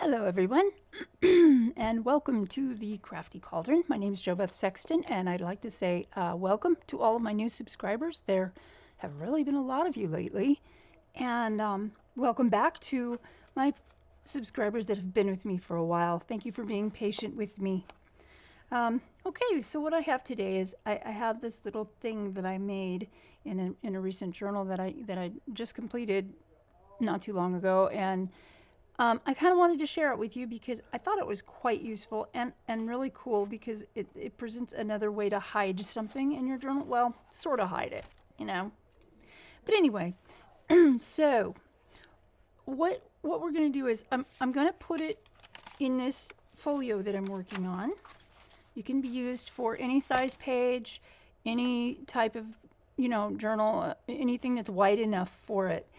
Hello everyone, and welcome to the Crafty Cauldron. My name is JoBeth Sexton, and I'd like to say welcome to all of my new subscribers. There have really been a lot of you lately, and welcome back to my subscribers that have been with me for a while. Thank you for being patient with me. Okay, so what I have today is I have this little thing that I made in a recent journal that I just completed not too long ago, and I kind of wanted to share it with you because I thought it was quite useful and really cool because it presents another way to hide something in your journal. Well, sort of hide it, you know. But anyway, so what we're going to do is I'm going to put it in this folio that I'm working on. You can be used for any size page, any type of, journal, anything that's wide enough for it.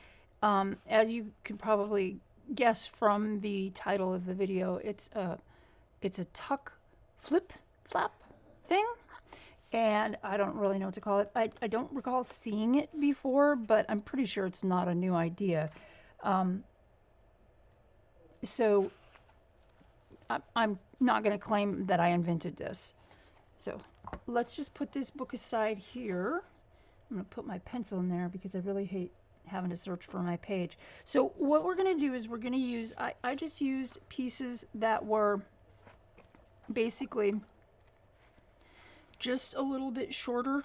As you can probably guess from the title of the video, it's a tuck flap thing, and I don't really know what to call it. I don't recall seeing it before, but I'm pretty sure it's not a new idea. So I'm not going to claim that I invented this. So let's just put this book aside here. I'm going to put my pencil in there because I really hate having to search for my page. So what we're going to do is we're going to use, I just used pieces that were basically just a little bit shorter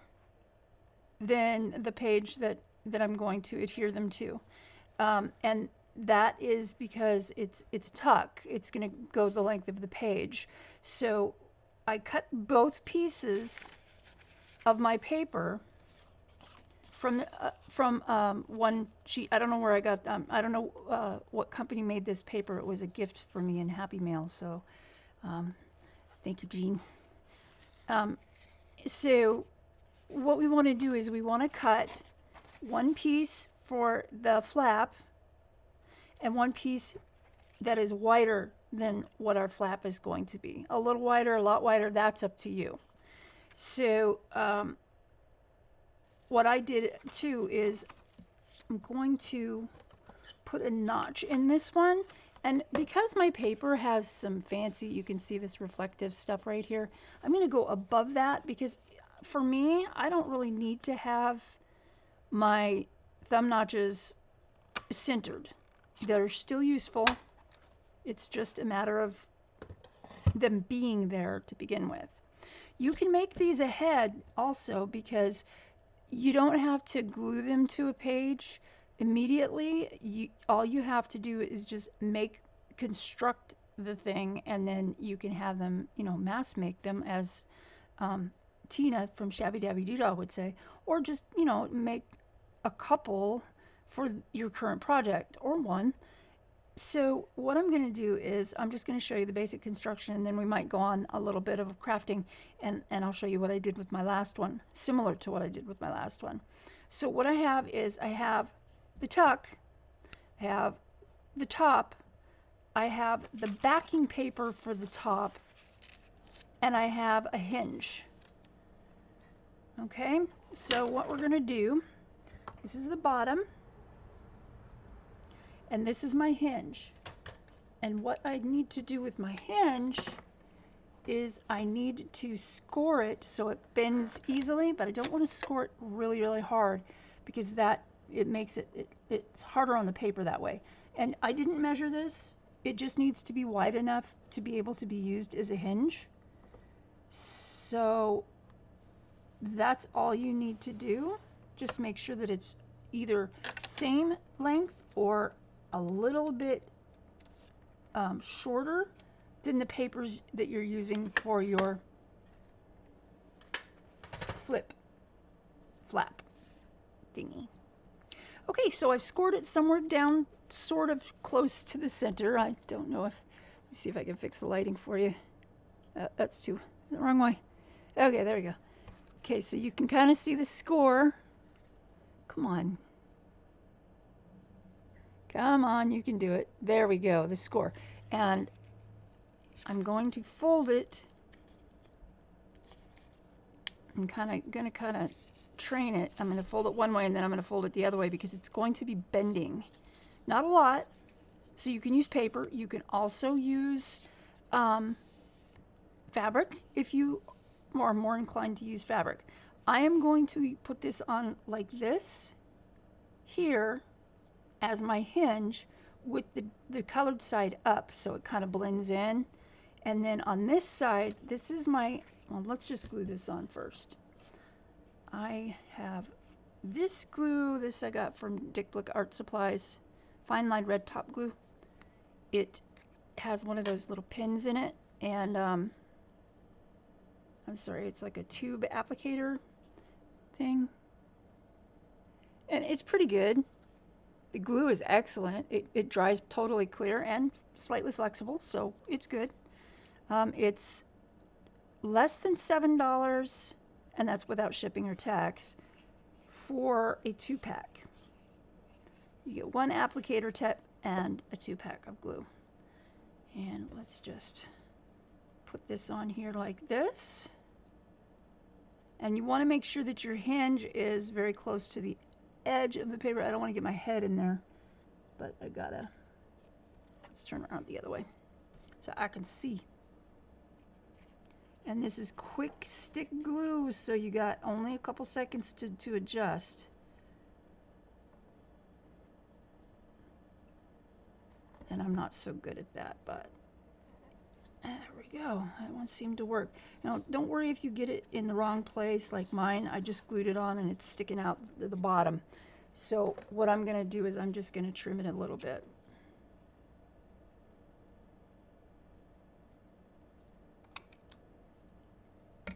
than the page that I'm going to adhere them to. And that is because it's a tuck. It's going to go the length of the page. So I cut both pieces of my paper from one sheet. I don't know where I got I don't know what company made this paper. It was a gift for me in Happy Mail, so thank you, Jean. So what we want to do is we want to cut one piece for the flap and one piece that is wider than what our flap is going to be. A little wider, a lot wider, that's up to you. So what I did too is I'm going to put a notch in this one, and because my paper has some fancy, you can see this reflective stuff right here, I'm going to go above that because for me, I don't really need to have my thumb notches centered. They're still useful. It's just a matter of them being there to begin with. You can make these ahead also because you don't have to glue them to a page immediately. All you have to do is just construct the thing, and then you can have them, mass make them, as Tina from Shabby Dabby Doodah would say, or just, make a couple for your current project or one. So what I'm going to do is I'm just going to show you the basic construction, and then we might go on a little bit of crafting, and I'll show you what I did with my last one, similar to what I did with my last one. So what I have is I have the tuck, I have the top, I have the backing paper for the top, and I have a hinge. Okay, so what we're going to do, this is the bottom, and this is my hinge. And what I need to do with my hinge is I need to score it so it bends easily, but I don't want to score it really, really hard because it makes it's harder on the paper that way. And I didn't measure this. It just needs to be wide enough to be able to be used as a hinge. So that's all you need to do. Just make sure that it's either same length or a little bit shorter than the papers that you're using for your flap thingy. Okay, so I've scored it somewhere down sort of close to the center. I don't know if, let me see if I can fix the lighting for you. That's the wrong way. Okay, there we go. Okay, so you can kind of see the score. Come on. Come on, you can do it. There we go, the score. And I'm going to fold it. I'm going to train it. I'm going to fold it one way and then I'm going to fold it the other way because it's going to be bending. Not a lot, So you can use paper. You can also use fabric if you are more inclined to use fabric. I am going to put this on like this here as my hinge with the colored side up so it kind of blends in. And then on this side, this is my, well, let's just glue this on first. I have this glue, this I got from Dick Blick Art Supplies, fine line red top glue. It has one of those little pins in it, and I'm sorry, it's like a tube applicator thing. And it's pretty good. The glue is excellent. It dries totally clear and slightly flexible, so it's good. It's less than $7, and that's without shipping or tax, for a 2-pack. You get 1 applicator tip and a 2-pack of glue. And let's just put this on here like this. And you want to make sure that your hinge is very close to the edge of the paper. I don't want to get my head in there, but I gotta, let's turn around the other way so I can see. And this is quick stick glue, so you got only a couple seconds to adjust. And I'm not so good at that, but there we go. That one seemed to work. Now, don't worry if you get it in the wrong place like mine. I just glued it on and it's sticking out the bottom. So what I'm going to do is I'm just going to trim it a little bit.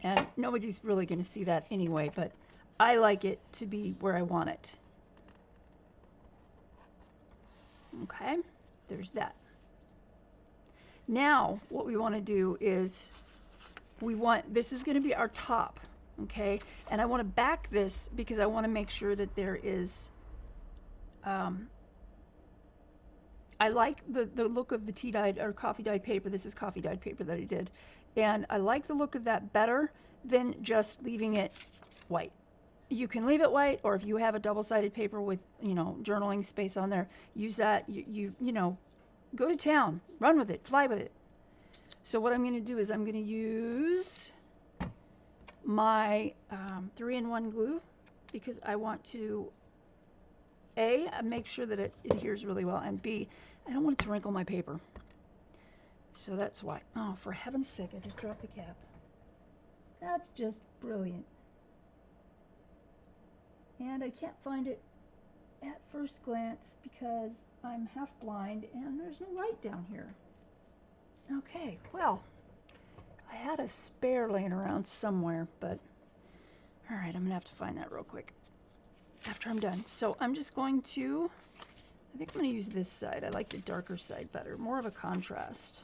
And nobody's really going to see that anyway, but I like it to be where I want it. Okay, there's that. Now, what we want to do is this is going to be our top, okay? And I want to back this because I want to make sure that there is, I like the look of the tea dyed or coffee dyed paper. This is coffee dyed paper that I did. And I like the look of that better than just leaving it white. You can leave it white, or if you have a double-sided paper with, you know, journaling space on there, use that. You know, go to town, run with it, fly with it. So what I'm going to do is I'm going to use my 3-in-1 glue because I want to A, make sure that it adheres really well, and B, I don't want it to wrinkle my paper. So that's why. Oh, for heaven's sake, I just dropped the cap. That's just brilliant. And I can't find it at first glance because I'm half blind and there's no light down here. Okay, well, I had a spare laying around somewhere, but all right, I'm gonna have to find that real quick after I'm done. So I'm just going to, I think I'm gonna use this side. I like the darker side better, more of a contrast.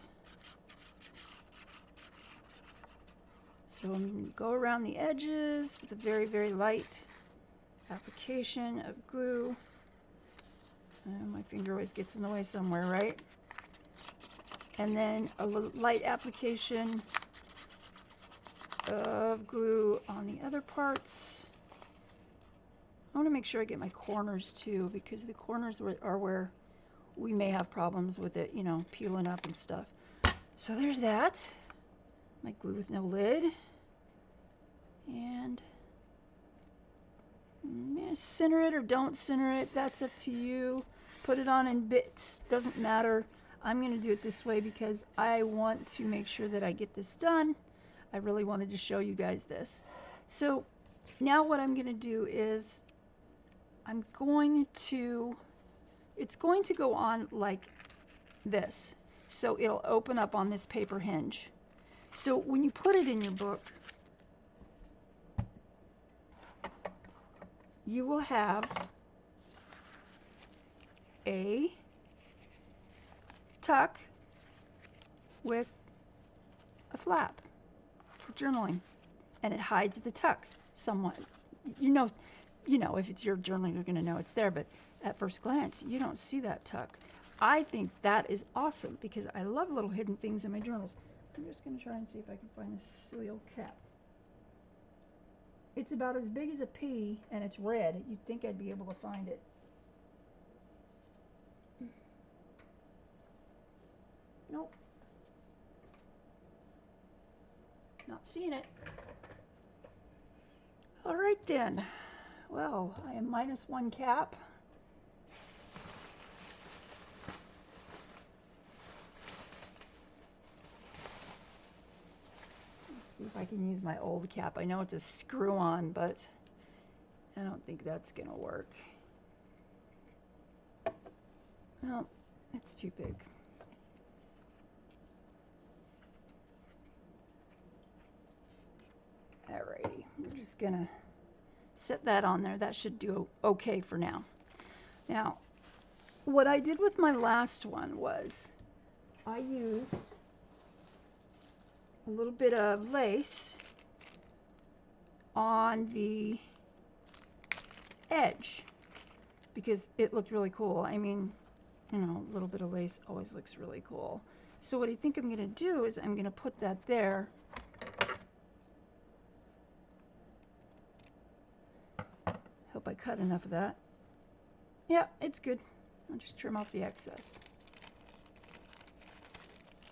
So I'm going to go around the edges with a very, very light application of glue. And my finger always gets in the way somewhere, right? And then a light application of glue on the other parts. I want to make sure I get my corners too, because the corners are where we may have problems with it, you know, peeling up and stuff. So there's that. My glue with no lid. And center it or don't center it, that's up to you. Put it on in bits, doesn't matter. I'm going to do it this way because I want to make sure that I get this done. I really wanted to show you guys this. So now what I'm going to do is it's going to go on like this. So it'll open up on this paper hinge. So when you put it in your book, you will have a tuck with a flap for journaling, and it hides the tuck somewhat. You know, if it's your journaling, you're going to know it's there, but at first glance, you don't see that tuck. I think that is awesome because I love little hidden things in my journals. I'm just going to try and see if I can find this silly old cap. It's about as big as a pea, and it's red. You'd think I'd be able to find it. Nope. Not seeing it. All right then. Well, I am -1 cap. Let's see if I can use my old cap. I know it's a screw-on, but I don't think that's gonna work. No, it's too big. Alrighty, we're just gonna set that on there. That should do okay for now. Now, what I did with my last one was I used a little bit of lace on the edge because it looked really cool. I mean, you know, a little bit of lace always looks really cool. So what I think I'm going to do is I'm going to put that there. Hope I cut enough of that. Yeah, it's good. I'll just trim off the excess.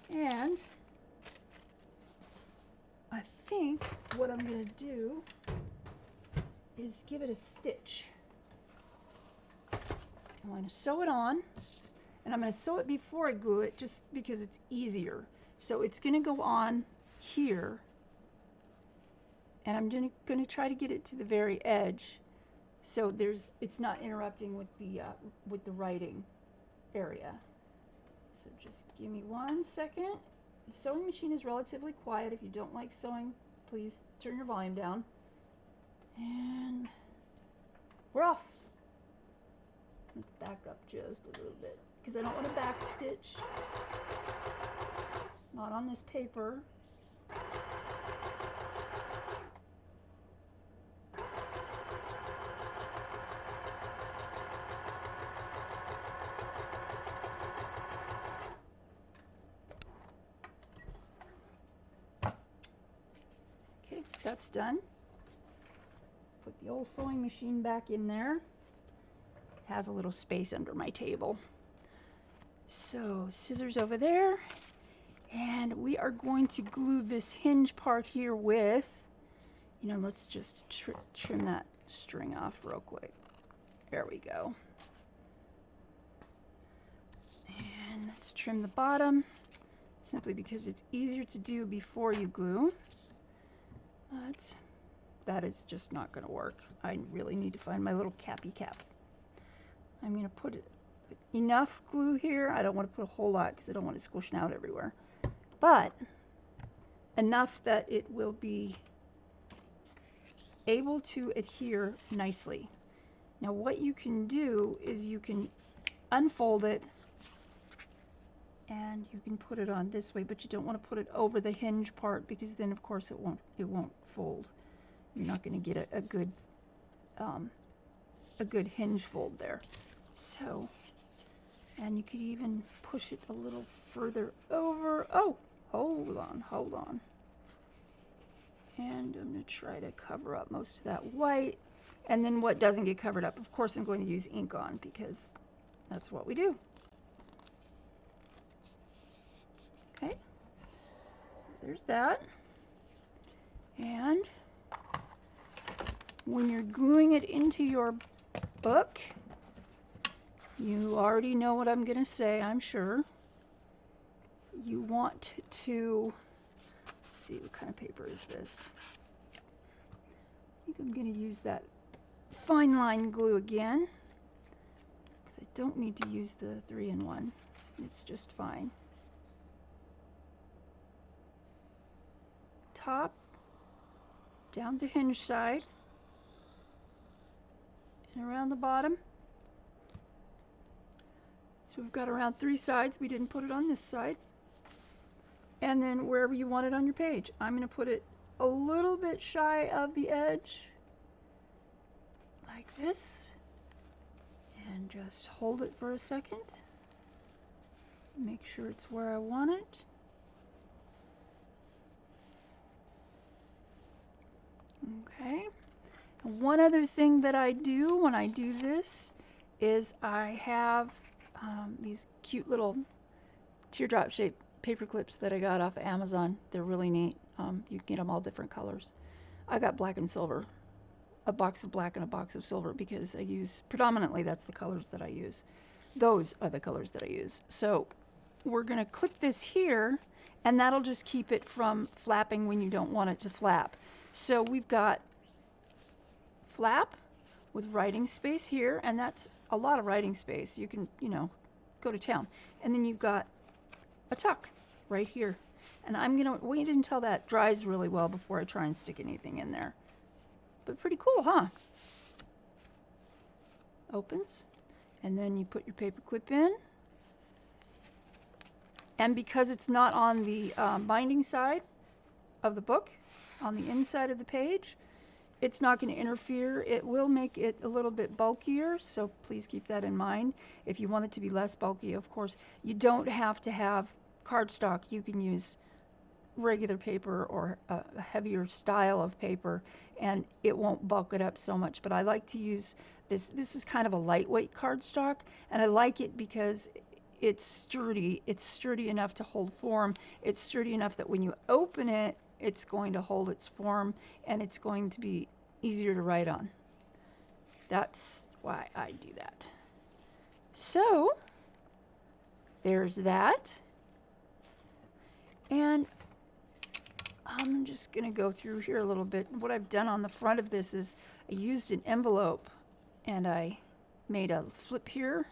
And I think what I'm going to do is give it a stitch. I'm going to sew it on, and I'm going to sew it before I glue it just because it's easier. So it's going to go on here, and I'm going to try to get it to the very edge so it's not interrupting with the writing area. So just give me 1 second. The sewing machine is relatively quiet. If you don't like sewing, please turn your volume down. And we're off. Let's back up just a little bit because I don't want to back stitch. Not on this paper. Okay, that's done. Put the old sewing machine back in there. Has a little space under my table. So scissors over there, and we are going to glue this hinge part here with, you know, let's just trim that string off real quick. There we go. And let's trim the bottom, simply because it's easier to do before you glue. But that is just not going to work. I really need to find my little cappy cap. I'm going to put enough glue here. I don't want to put a whole lot because I don't want it squishing out everywhere. But enough that it will be able to adhere nicely. Now what you can do is you can unfold it and you can put it on this way, but you don't want to put it over the hinge part because then of course it won't fold. You're not going to get a good hinge fold there. So, and you could even push it a little further over. Oh, hold on. And I'm going to try to cover up most of that white. And then what doesn't get covered up, of course I'm going to use ink on because that's what we do. Okay, so there's that. And when you're gluing it into your book, you already know what I'm going to say, I'm sure. You want to, let's see, what kind of paper is this? I think I'm going to use that fine line glue again, because I don't need to use the 3-in-1. It's just fine. Top, down the hinge side, and around the bottom. So we've got around 3 sides. We didn't put it on this side. And then wherever you want it on your page. I'm going to put it a little bit shy of the edge, like this, and just hold it for a second. Make sure it's where I want it. Okay. And one other thing that I do when I do this is I have these cute little teardrop shaped paper clips that I got off of Amazon. They're really neat. You can get them all different colors. I got black and silver, a box of black and a box of silver, because I use, predominantly that's the colors that I use. Those are the colors that I use. So we're going to clip this here, and that'll just keep it from flapping when you don't want it to flap. So we've got flap with writing space here, and that's a lot of writing space. You can, you know, go to town. And then you've got a tuck right here. And I'm going to wait until that dries really well before I try and stick anything in there. But pretty cool, huh? Opens. And then you put your paper clip in. And because it's not on the binding side of the book, on the inside of the page, it's not going to interfere. It will make it a little bit bulkier, so please keep that in mind. If you want it to be less bulky, of course, you don't have to have cardstock. You can use regular paper or a heavier style of paper, and it won't bulk it up so much. But I like to use this. This is kind of a lightweight cardstock, and I like it because it's sturdy. It's sturdy enough to hold form. It's sturdy enough that when you open it, it's going to hold its form, and it's going to be easier to write on. That's why I do that. So there's that. And I'm just going to go through here a little bit. What I've done on the front of this is I used an envelope, and I made a flip here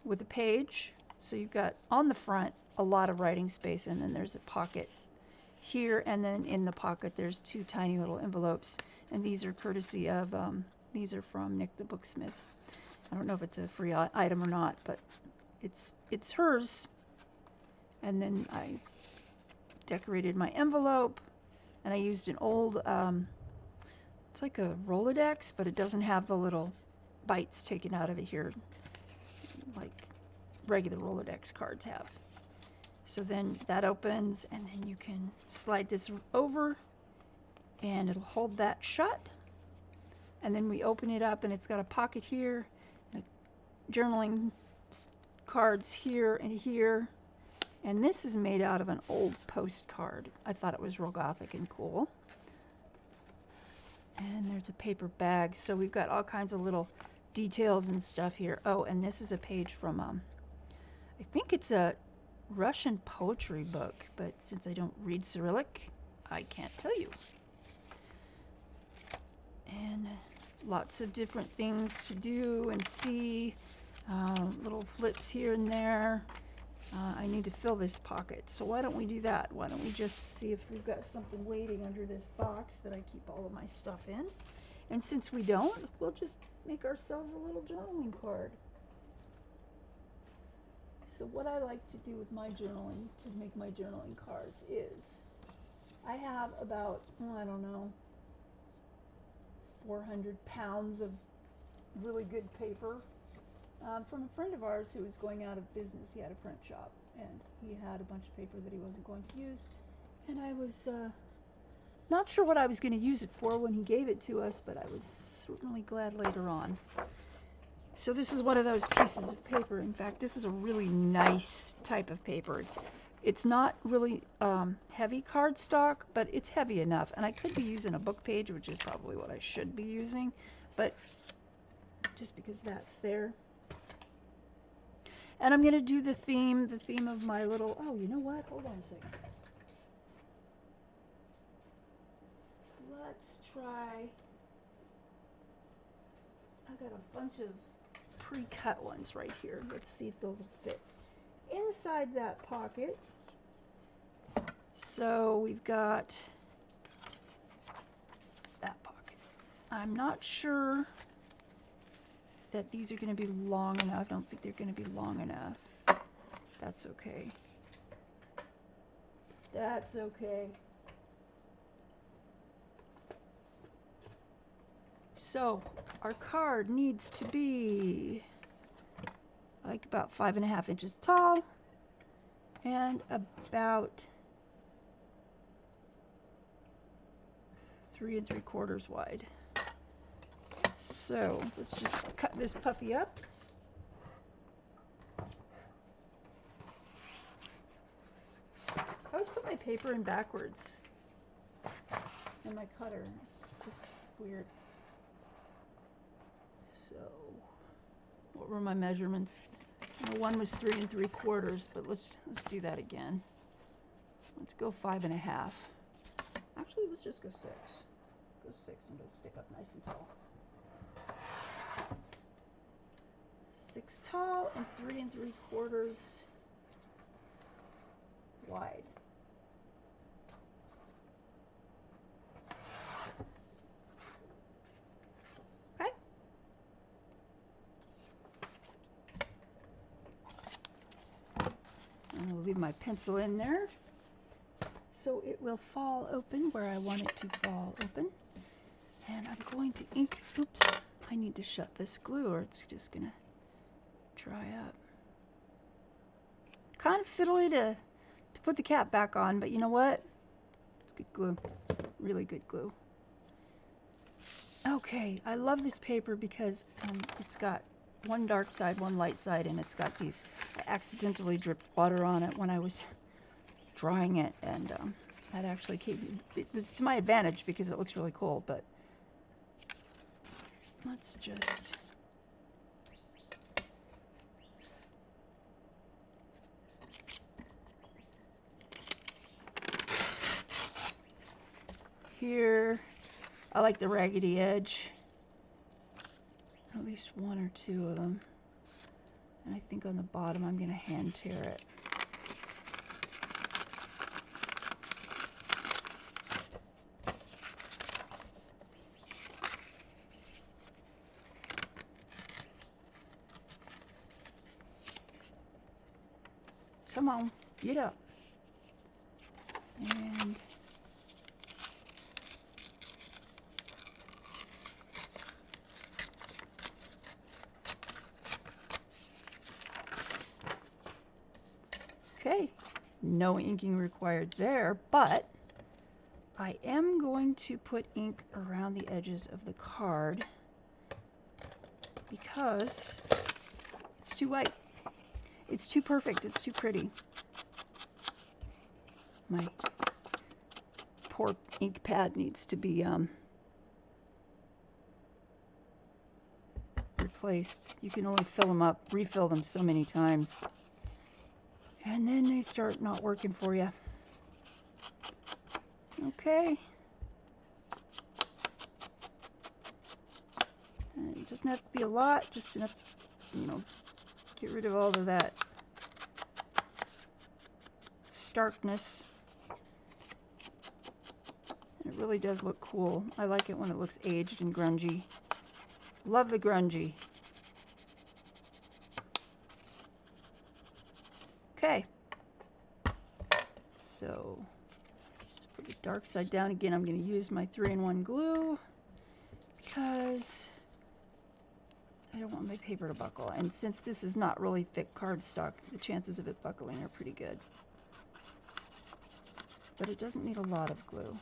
with a page. So you've got on the front a lot of writing space, and then there's a pocket here, and then in the pocket there's two tiny little envelopes, and these are courtesy of these are from Nick the Booksmith. I don't know if it's a free item or not, but it's hers. And then I decorated my envelope, and I used an old it's like a Rolodex, but it doesn't have the little bites taken out of it here like regular Rolodex cards have. So then that opens, and then you can slide this over, and it'll hold that shut. And then we open it up, and it's got a pocket here, journaling cards here and here. And this is made out of an old postcard. I thought it was real gothic and cool. And there's a paper bag. So we've got all kinds of little details and stuff here. Oh, and this is a page from, I think it's a Russian poetry book, but since I don't read Cyrillic, I can't tell you. And lots of different things to do and see, little flips here and there. I need to fill this pocket, so why don't we do that? Why don't we just see if we've got something waiting under this box that I keep all of my stuff in. And since we don't, we'll just make ourselves a little journaling card. So what I like to do with my journaling, to make my journaling cards, is I have about, I don't know, 400 pounds of really good paper from a friend of ours who was going out of business. He had a print shop, and he had a bunch of paper that he wasn't going to use. And I was not sure what I was going to use it for when he gave it to us, but I was certainly glad later on. So this is one of those pieces of paper. In fact, this is a really nice type of paper. It's not really heavy cardstock, but it's heavy enough. And I could be using a book page, which is probably what I should be using, but just because that's there. And I'm going to do the theme of my little, oh, you know what? Hold on a second. Let's try, I got a bunch of pre-cut ones right here. Let's see if those will fit inside that pocket. So we've got that pocket. I'm not sure that these are going to be long enough. I don't think they're going to be long enough. That's okay. That's okay. So our card needs to be like about 5.5 inches tall and about 3 3/4 wide. So let's just cut this puppy up. my paper in backwards. And my cutter. Just weird. So, what were my measurements? Well, one was 3 3/4, but let's do that again. Let's go 5 1/2. Actually, let's just go 6. Go 6 and it'll stick up nice and tall. 6 tall and 3 3/4 wide. Okay. And I'll leave my pencil in there so it will fall open where I want it to fall open. And I'm going to ink, oops, I need to shut this glue or it's just gonna dry up. Kind of fiddly to put the cap back on, but you know what? It's good glue, really good glue. Okay, I love this paper because it's got one dark side, one light side, and it's got these, I accidentally dripped water on it when I was drying it, and that actually came, it was to my advantage because it looks really cool, but let's just here, I like the raggedy edge, at least 1 or 2 of them, and I think on the bottom I'm going to hand tear it. Come on, get up. And okay, no inking required there, but I am going to put ink around the edges of the card because it's too white. It's too perfect. It's too pretty. My poor ink pad needs to be replaced. You can only fill them up, refill them so many times, and then they start not working for you. Okay. And it doesn't have to be a lot, just enough to, you know, get rid of all of that starkness. And it really does look cool. I like it when it looks aged and grungy. Love the grungy. Okay. So, just put the dark side down again. I'm going to use my 3-in-1 glue because I don't want my paper to buckle. And since this is not really thick cardstock, the chances of it buckling are pretty good. But it doesn't need a lot of glue.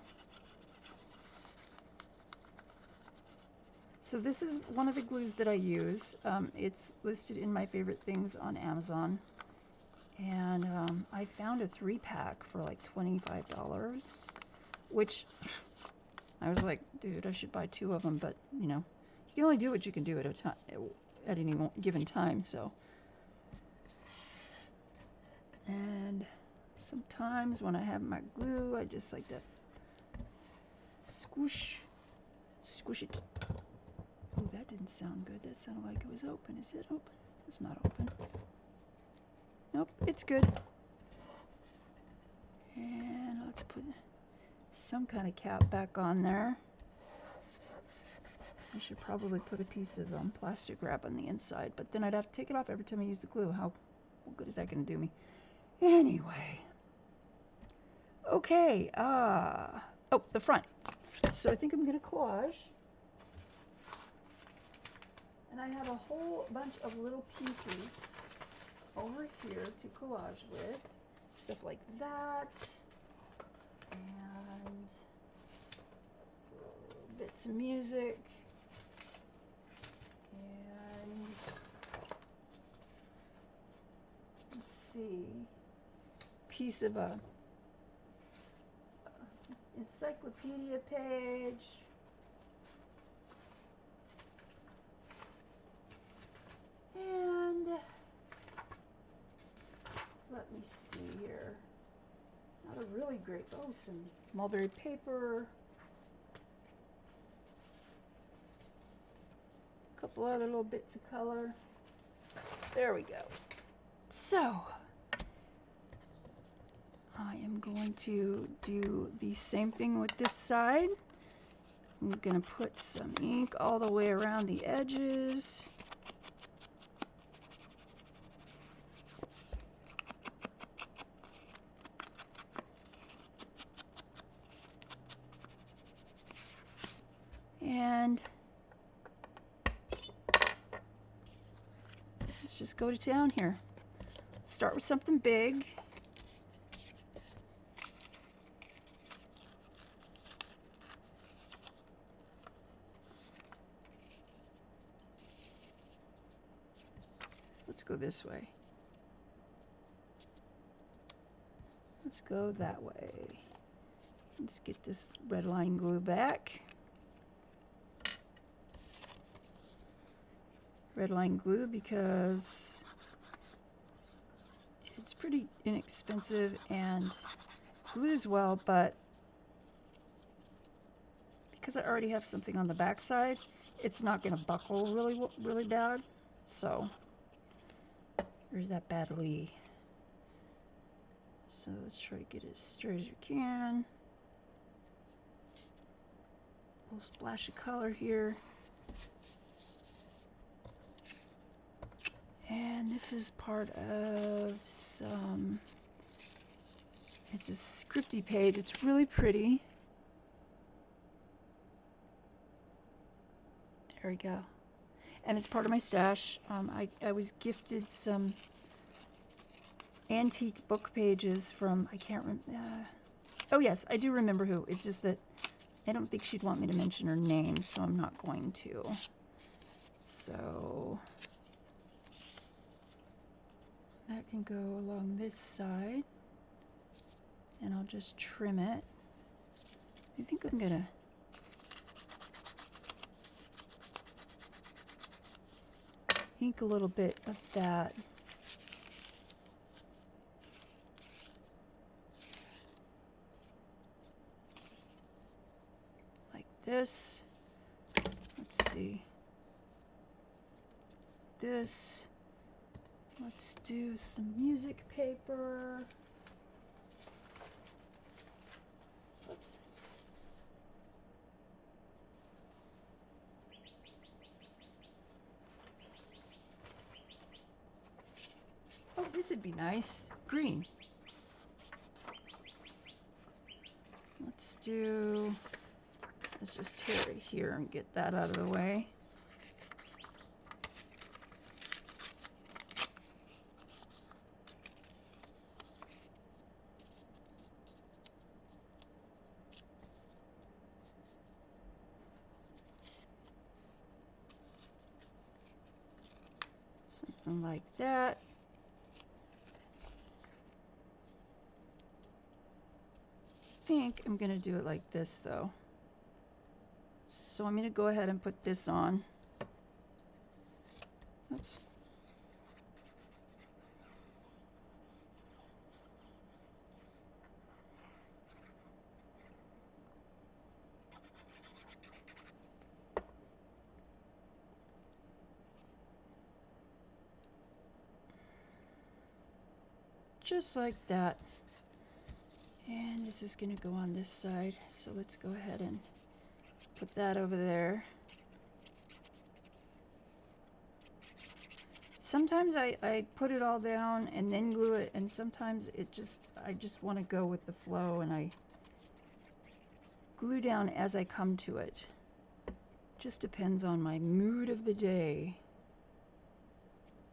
So this is one of the glues that I use. It's listed in my favorite things on Amazon. And I found a 3-pack for like $25, which I was like, dude, I should buy 2 of them, but you know, you can only do what you can do at a time, at any given time, so. And sometimes when I have my glue, I just like to squish it. Oh, that didn't sound good. That sounded like it was open. Is it open? It's not open. Nope, it's good. And let's put some kind of cap back on there. I should probably put a piece of plastic wrap on the inside, but then I'd have to take it off every time I use the glue. How good is that going to do me? Anyway. Okay. Oh, the front. So I think I'm going to collage. And I have a whole bunch of little pieces over here to collage with. Stuff like that. And bits of music. And let's see. Piece of a encyclopedia page. And let me see here. Not a really great, oh, some mulberry paper. A couple other little bits of color. There we go. So, I am going to do the same thing with this side. I'm going to put some ink all the way around the edges. And let's just go to town here. Start with something big. Let's go this way. Let's go that way. Let's get this red line glue back. Red line glue because it's pretty inexpensive and glues well, but because I already have something on the back side, it's not going to buckle really bad. So there's that badly. So let's try to get it as straight as you can. A little splash of color here. And this is part of some, it's a scripty page. It's really pretty. There we go. And it's part of my stash. I was gifted some antique book pages from, I can't remember. Oh yes, I do remember who. It's just that I don't think she'd want me to mention her name, so I'm not going to. So that can go along this side, and I'll just trim it. I think I'm gonna ink a little bit of that. Like this. Let's see. This. Let's do some music paper. Oops. Oh, this would be nice. Green. Let's just tear it here and get that out of the way. Something like that. I think I'm going to do it like this though. So I'm going to go ahead and put this on. Oops. Just like that. And this is going to go on this side. So let's go ahead and put that over there. Sometimes I put it all down and then glue it, and sometimes I just want to go with the flow and I glue down as I come to it. Just depends on my mood of the day.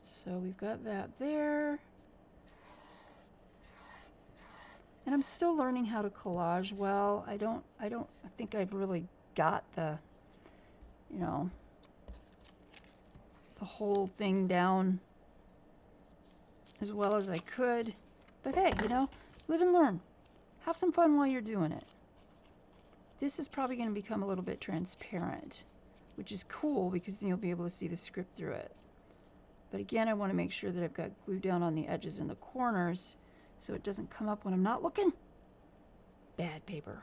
So we've got that there. And I'm still learning how to collage well. I don't think I've really got the, you know, the whole thing down as well as I could. But hey, you know, live and learn. Have some fun while you're doing it. This is probably going to become a little bit transparent, which is cool because then you'll be able to see the script through it. But again, I want to make sure that I've got glue down on the edges and the corners so it doesn't come up when I'm not looking. Bad paper.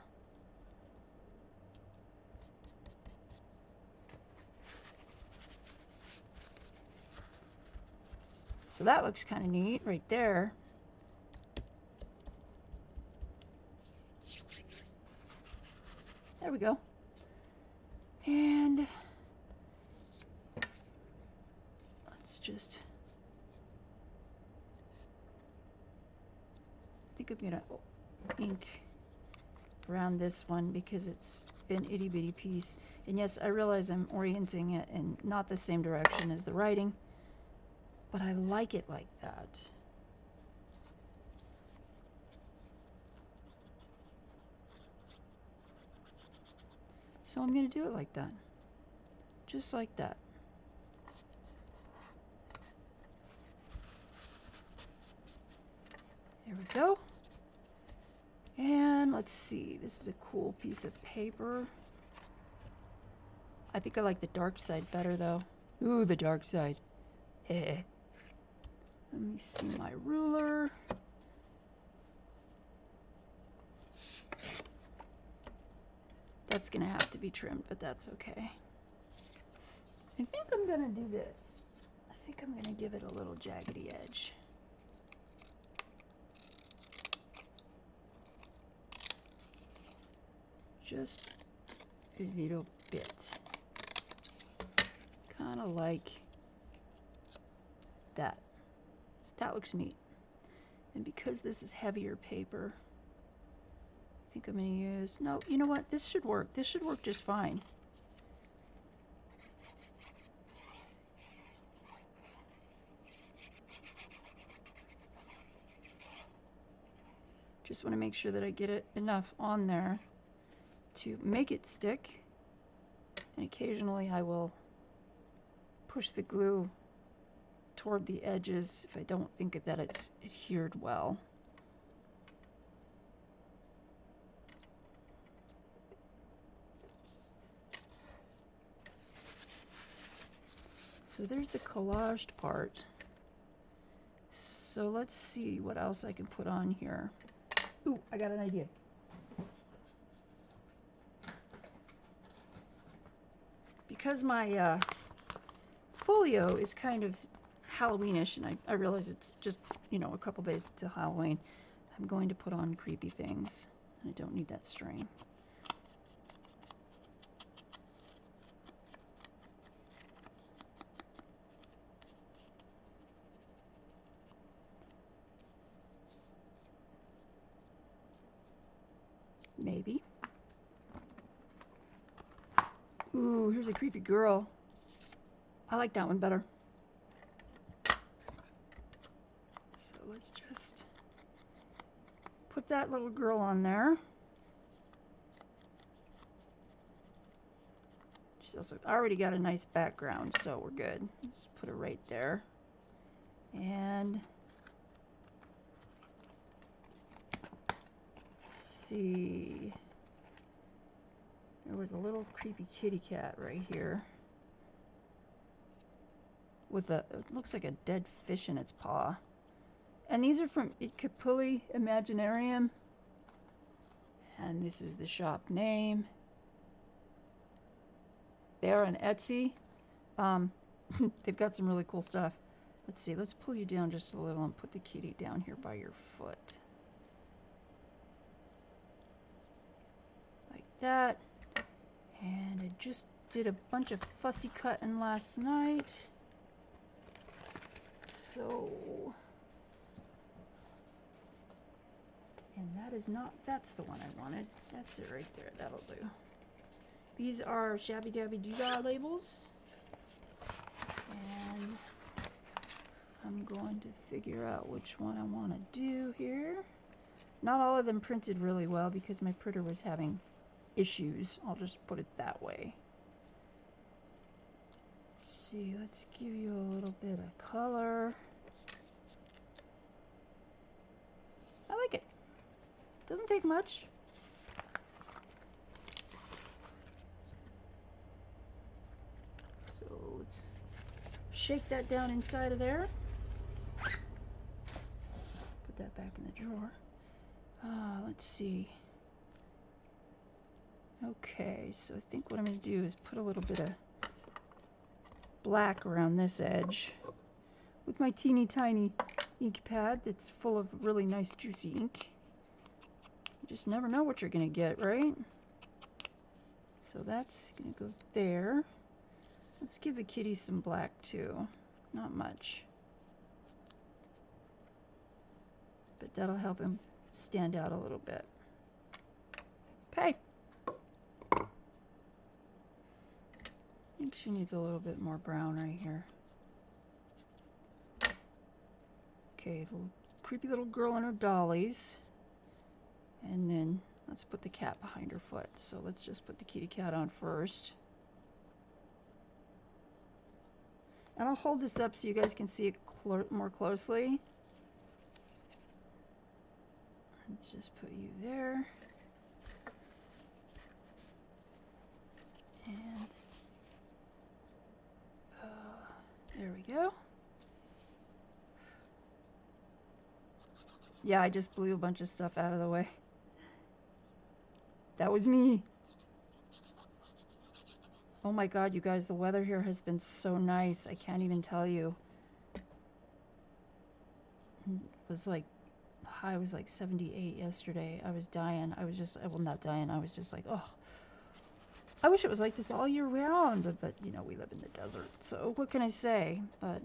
So that looks kind of neat right there. There we go. And let's just, I think I'm gonna ink around this one because it's an itty bitty piece. And yes, I realize I'm orienting it in not the same direction as the writing, but I like it like that. So I'm going to do it like that. Just like that. There we go. And let's see, this is a cool piece of paper. I think I like the dark side better though. Ooh, the dark side. Let me see my ruler. That's gonna have to be trimmed, but that's okay. I think I'm gonna do this. I think I'm gonna give it a little jaggedy edge. Just a little bit. Kind of like that. That looks neat. And because this is heavier paper, I think I'm going to use, no, you know what? This should work. This should work just fine. Just want to make sure that I get it enough on there to make it stick. And occasionally I will push the glue toward the edges if I don't think that it's adhered well. So there's the collaged part. So let's see what else I can put on here. Ooh, I got an idea. Because my folio is kind of Halloweenish, and I realize it's just, you know, a couple days to Halloween, I'm going to put on creepy things. I don't need that string. Maybe. Ooh, here's a creepy girl. I like that one better. So let's just put that little girl on there. She's also already got a nice background, so we're good. Let's put her right there. And let's see. There was a little creepy kitty cat right here with a, it looks like a dead fish in its paw. And these are from Capulli Imaginarium. And this is the shop name. They're on Etsy. They've got some really cool stuff. Let's see, let's pull you down just a little and put the kitty down here by your foot. Like that. And I just did a bunch of fussy cutting last night. So, and that is not, that's the one I wanted. That's it right there, that'll do. These are Shabby Dabby Doodah labels. And I'm going to figure out which one I want to do here. Not all of them printed really well because my printer was having issues. I'll just put it that way. Let's see, let's give you a little bit of color. I like it. Doesn't take much. shake that down inside of there. Put that back in the drawer. Let's see. Okay, so I think what I'm going to do is put a little bit of black around this edge with my teeny tiny ink pad that's full of really nice juicy ink. You just never know what you're going to get, right? So that's going to go there. Let's give the kitty some black too. Not much. But that'll help him stand out a little bit. Okay. I think she needs a little bit more brown right here. Okay, the creepy little girl and her dollies. And then let's put the cat behind her foot. So let's just put the kitty cat on first. And I'll hold this up so you guys can see it more closely. Let's just put you there. And there we go. Yeah, I just blew a bunch of stuff out of the way. That was me. Oh my God, you guys, the weather here has been so nice. I can't even tell you. It was like, high was like 78 yesterday. I was dying. I was just, well, not dying. I was just like, oh, I wish it was like this all year round. But you know, we live in the desert. So what can I say? But,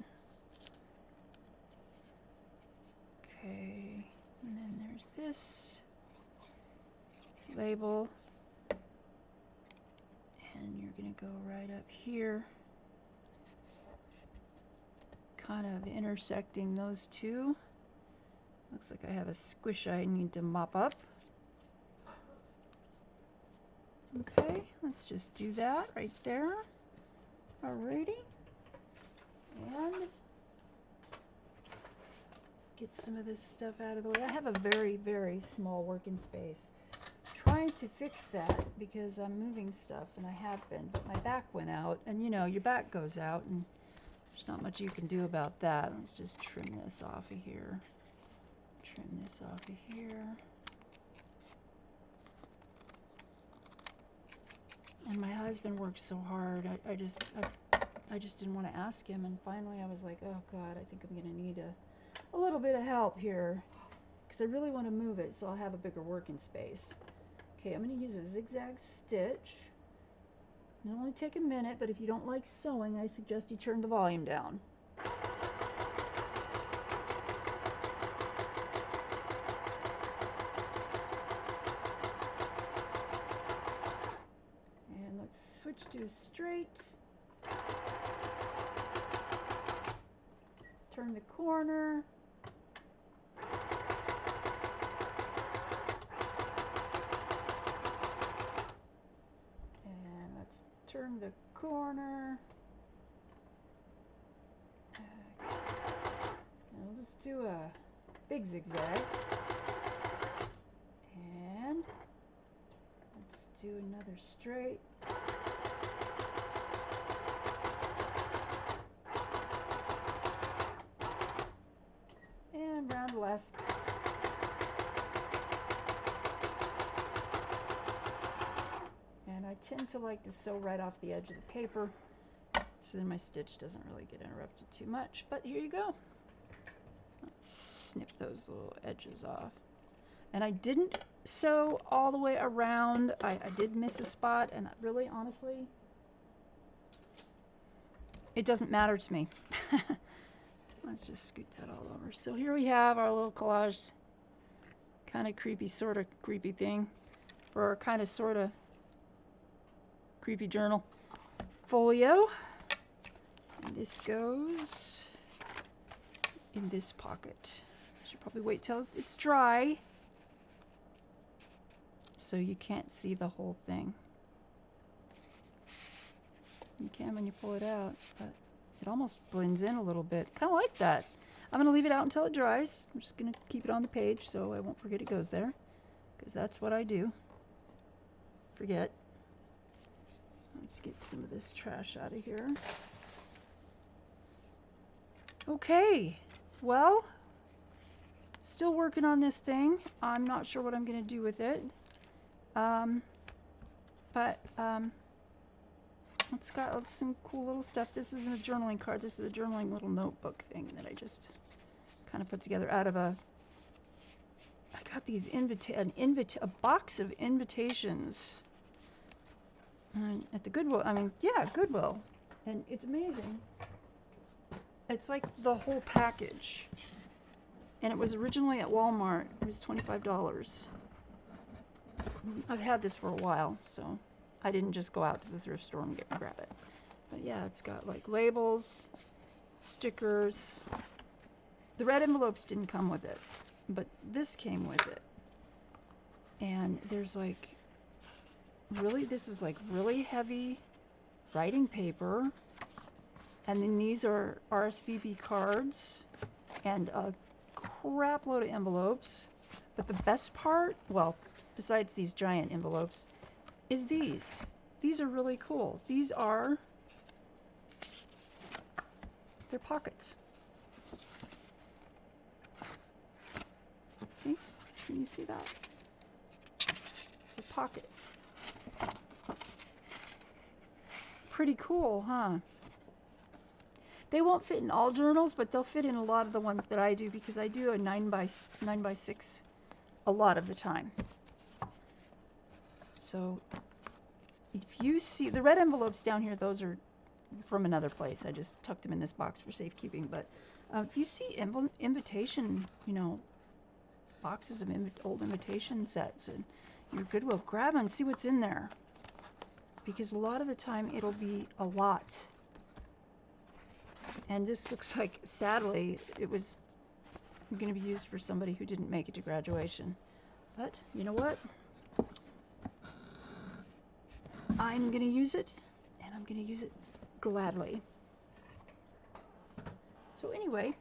okay. And then there's this label. And you're going to go right up here, kind of intersecting those two. Looks like I have a squish I need to mop up. Okay, let's just do that right there. Alrighty. And get some of this stuff out of the way. I have a very, very small working space. Trying to fix that because I'm moving stuff, and I have been, but my back went out, and you know, your back goes out and there's not much you can do about that. Let's just trim this off of here. Trim this off of here. And my husband works so hard. I just didn't want to ask him, and finally I was like, oh God, I think I'm gonna need a little bit of help here because I really want to move it so I'll have a bigger working space. Okay, I'm going to use a zigzag stitch. It'll only take a minute, but if you don't like sewing, I suggest you turn the volume down. And let's switch to straight. Turn the corner. Turn the corner. Now let's do a big zigzag. And let's do another straight. And round left. I tend to like to sew right off the edge of the paper so then my stitch doesn't really get interrupted too much, but here you go. Let's snip those little edges off. And I didn't sew all the way around. I did miss a spot, and really, honestly, it doesn't matter to me. Let's just scoot that all over. So here we have our little collage, kind of creepy, sort of creepy thing for our kind of sort of creepy journal folio. And this goes in this pocket. Should probably wait till it's dry so you can't see the whole thing. You can when you pull it out, but it almost blends in a little bit. Kind of like that. I'm going to leave it out until it dries. I'm just going to keep it on the page so I won't forget it goes there, because that's what I do. Forget. Let's get some of this trash out of here. Okay, well, still working on this thing. I'm not sure what I'm going to do with it. But it's got some cool little stuff. This isn't a journaling card. This is a journaling little notebook thing that I just kind of put together out of a... I got these a box of invitations at the Goodwill. I mean, yeah, Goodwill. And it's amazing. It's like the whole package. And it was originally at Walmart. It was $25. I've had this for a while, so I didn't just go out to the thrift store and grab it. But yeah, it's got like labels, stickers. The red envelopes didn't come with it, but this came with it. And there's like this is like really heavy writing paper. And then these are RSVP cards and a crap load of envelopes. But the best part, well, besides these giant envelopes, is these. These are really cool. These are, they're pockets. See? Can you see that? It's a pocket. Pretty cool, huh? They won't fit in all journals, but they'll fit in a lot of the ones that I do because I do a 9x6 a lot of the time. So if you see the red envelopes down here, those are from another place. I just tucked them in this box for safekeeping. But if you see invitation, you know, boxes of old invitation sets and your Goodwill, grab them and see what's in there. Because a lot of the time it'll be a lot. And this looks like, sadly, it was going to be used for somebody who didn't make it to graduation. But you know what? I'm going to use it, and I'm going to use it gladly. So anyway,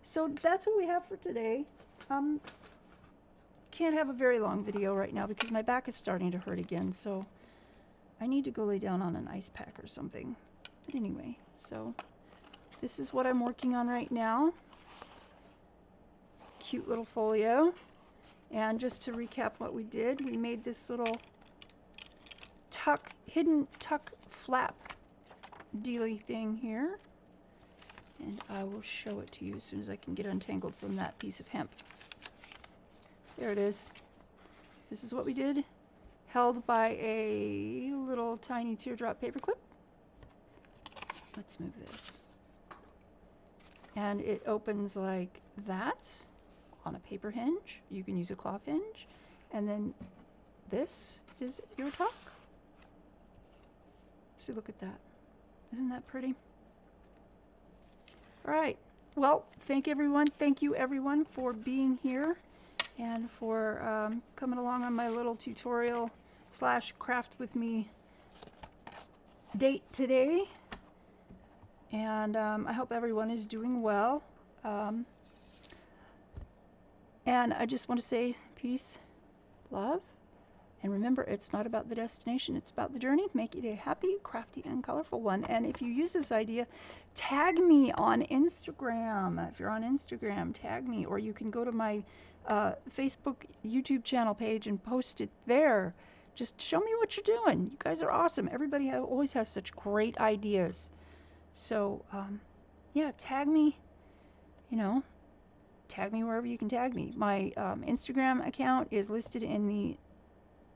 so that's what we have for today. Can't have a very long video right now because my back is starting to hurt again, so I need to go lay down on an ice pack or something. But anyway, so this is what I'm working on right now. Cute little folio. And just to recap what we did, we made this little hidden tuck flap dealy thing here. And I will show it to you as soon as I can get untangled from that piece of hemp. There it is. This is what we did. Held by a little tiny teardrop paper clip. Let's move this. And it opens like that on a paper hinge. You can use a cloth hinge. And then this is your tuck. See, look at that. Isn't that pretty? All right. Well, thank you everyone for being here and for coming along on my little tutorial / craft with me date today. And I hope everyone is doing well. And I just want to say peace, love, and remember, it's not about the destination, it's about the journey. Make it a happy, crafty, and colorful one. And if you use this idea, tag me on Instagram. If you're on Instagram, tag me. Or you can go to my Facebook, YouTube channel page and post it there. Just show me what you're doing. You guys are awesome. Everybody always has such great ideas. So, yeah, tag me, you know, tag me wherever you can tag me. My Instagram account is listed in the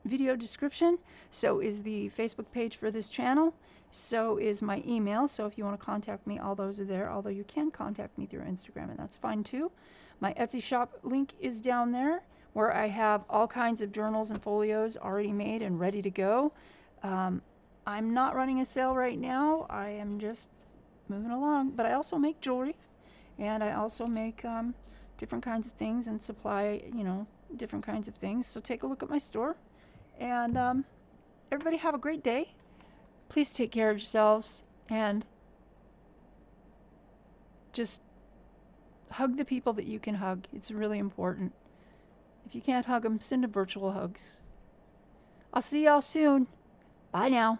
video description. So is the Facebook page for this channel. So is my email. So if you want to contact me, all those are there. Although you can contact me through Instagram, and that's fine too. My Etsy shop link is down there, where I have all kinds of journals and folios already made and ready to go. I'm not running a sale right now. I am just moving along. But I also make jewelry, and I also make different kinds of things and supply, you know, different kinds of things. So take a look at my store. And everybody have a great day. Please take care of yourselves and just hug the people that you can hug. It's really important. If you can't hug them, send them virtual hugs. I'll see y'all soon. Bye now.